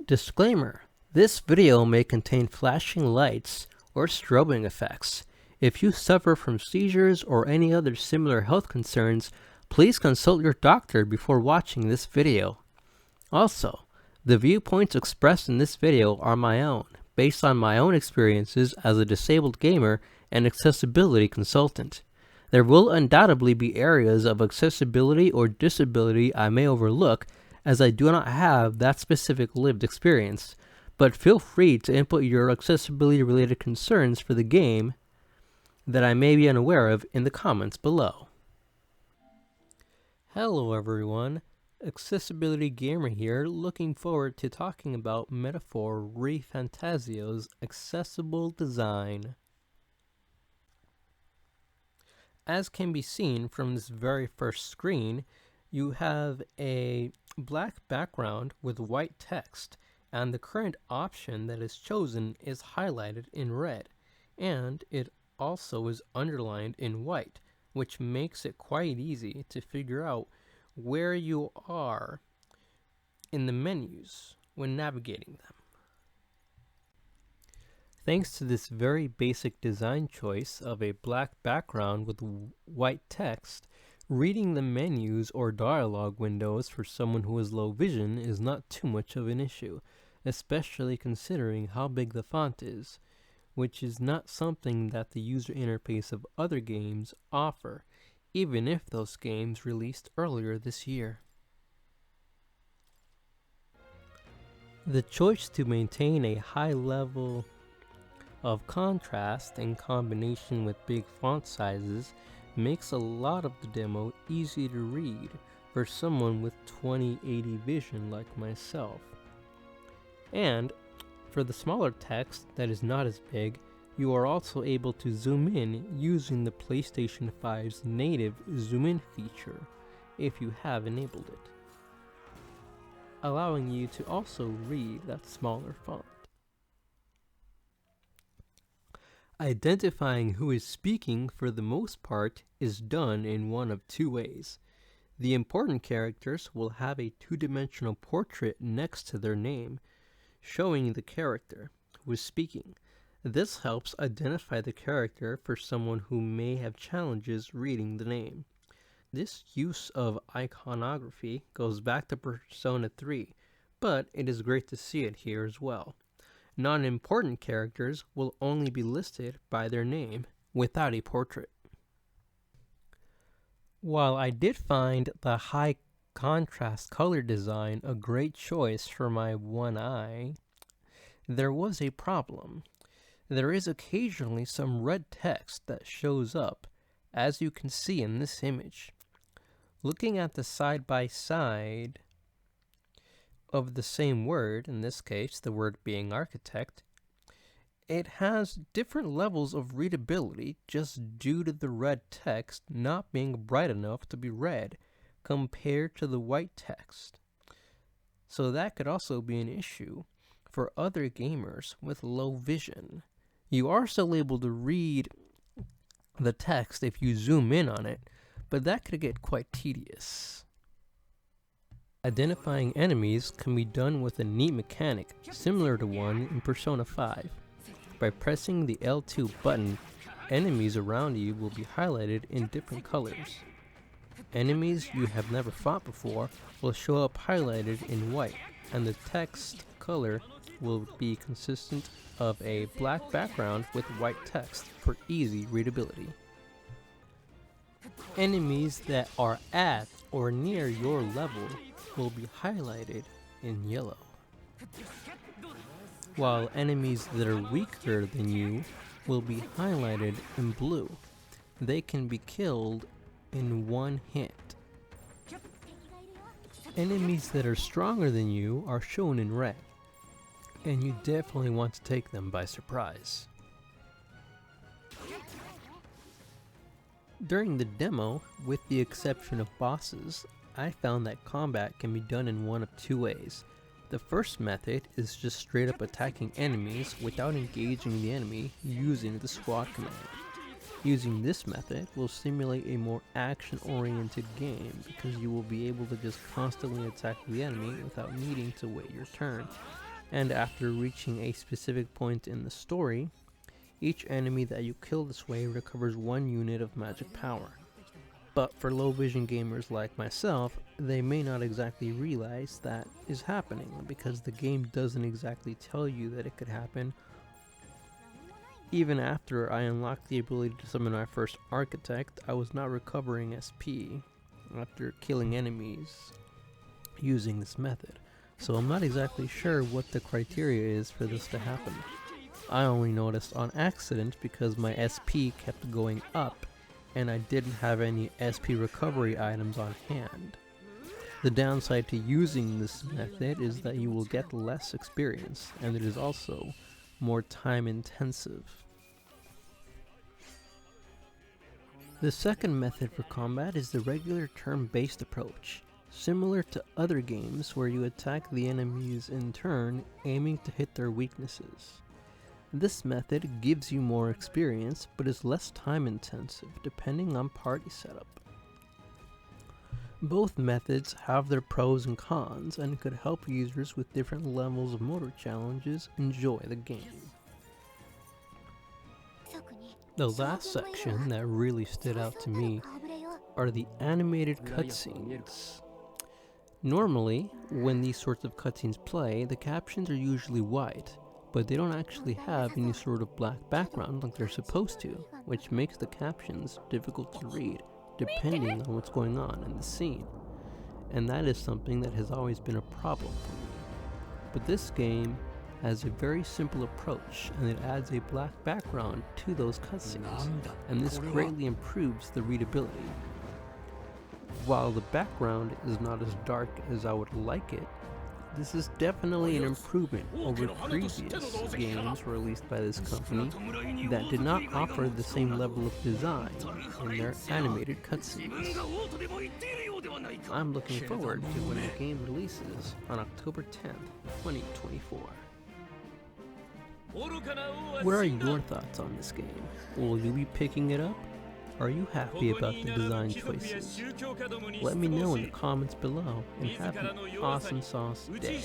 Disclaimer: this video may contain flashing lights or strobing effects. If you suffer from seizures or any other similar health concerns, please consult your doctor before watching this video. Also, the viewpoints expressed in this video are my own, based on my own experiences as a disabled gamer and accessibility consultant. There will undoubtedly be areas of accessibility or disability I may overlook, as I do not have that specific lived experience, but feel free to input your accessibility related concerns for the game that I may be unaware of in the comments below. Hello everyone, Accessibility Gamer here, looking forward to talking about Metaphor Refantazio's accessible design. As can be seen from this very first screen, you have a black background with white text, and the current option that is chosen is highlighted in red, and it also is underlined in white, which makes it quite easy to figure out where you are in the menus when navigating them. Thanks to this very basic design choice of a black background with white text, reading the menus or dialogue windows for someone who has low vision is not too much of an issue, especially considering how big the font is, which is not something that the user interface of other games offer, even if those games released earlier this year. The choice to maintain a high level of contrast in combination with big font sizes makes a lot of the demo easy to read for someone with 20/80 vision like myself. And for the smaller text that is not as big, you are also able to zoom in using the PlayStation 5's native zoom in feature if you have enabled it, allowing you to also read that smaller font. Identifying who is speaking for the most part is done in one of two ways. The important characters will have a two-dimensional portrait next to their name, showing the character who is speaking. This helps identify the character for someone who may have challenges reading the name. This use of iconography goes back to Persona 3, but it is great to see it here as well. Non-important characters will only be listed by their name without a portrait. While I did find the high contrast color design a great choice for my one eye, there was a problem. There is occasionally some red text that shows up, as you can see in this image. Looking at the side-by-side of the same word, in this case the word being architect, it has different levels of readability just due to the red text not being bright enough to be read compared to the white text. So that could also be an issue for other gamers with low vision. You are still able to read the text if you zoom in on it, but that could get quite tedious. Identifying enemies can be done with a neat mechanic similar to one in Persona 5. By pressing the L2 button, enemies around you will be highlighted in different colors. Enemies you have never fought before will show up highlighted in white, and the text color will be consistent of a black background with white text for easy readability. Enemies that are at or near your level will be highlighted in yellow, while enemies that are weaker than you will be highlighted in blue. They can be killed in one hit. Enemies that are stronger than you are shown in red, and you definitely want to take them by surprise. During the demo, with the exception of bosses, I found that combat can be done in one of two ways. The first method is just straight up attacking enemies without engaging the enemy using the squad command. Using this method will simulate a more action-oriented game because you will be able to just constantly attack the enemy without needing to wait your turn. and after reaching a specific point in the story, each enemy that you kill this way recovers 1 unit of magic power. But for low vision gamers like myself, they may not exactly realize that is happening because the game doesn't exactly tell you that it could happen. Even after I unlocked the ability to summon my first architect, I was not recovering SP after killing enemies using this method. So I'm not exactly sure what the criteria is for this to happen. I only noticed on accident because my SP kept going up and I didn't have any SP recovery items on hand. The downside to using this method is that you will get less experience, and it is also more time intensive. The second method for combat is the regular turn-based approach, similar to other games where you attack the enemies in turn, aiming to hit their weaknesses. This method gives you more experience, but is less time intensive depending on party setup. Both methods have their pros and cons and could help users with different levels of motor challenges enjoy the game. The last section that really stood out to me are the animated cutscenes. Normally, when these sorts of cutscenes play, the captions are usually white, but they don't actually have any sort of black background like they're supposed to, which makes the captions difficult to read depending on what's going on in the scene. And that is something that has always been a problem for me. But this game has a very simple approach, and it adds a black background to those cutscenes, and this greatly improves the readability. While the background is not as dark as I would like it, this is definitely an improvement over previous games released by this company that did not offer the same level of design in their animated cutscenes. I'm looking forward to when the game releases on October 10th, 2024. What are your thoughts on this game? Will you be picking it up? Are you happy about the design choices? Let me know in the comments below, and have an awesome sauce day.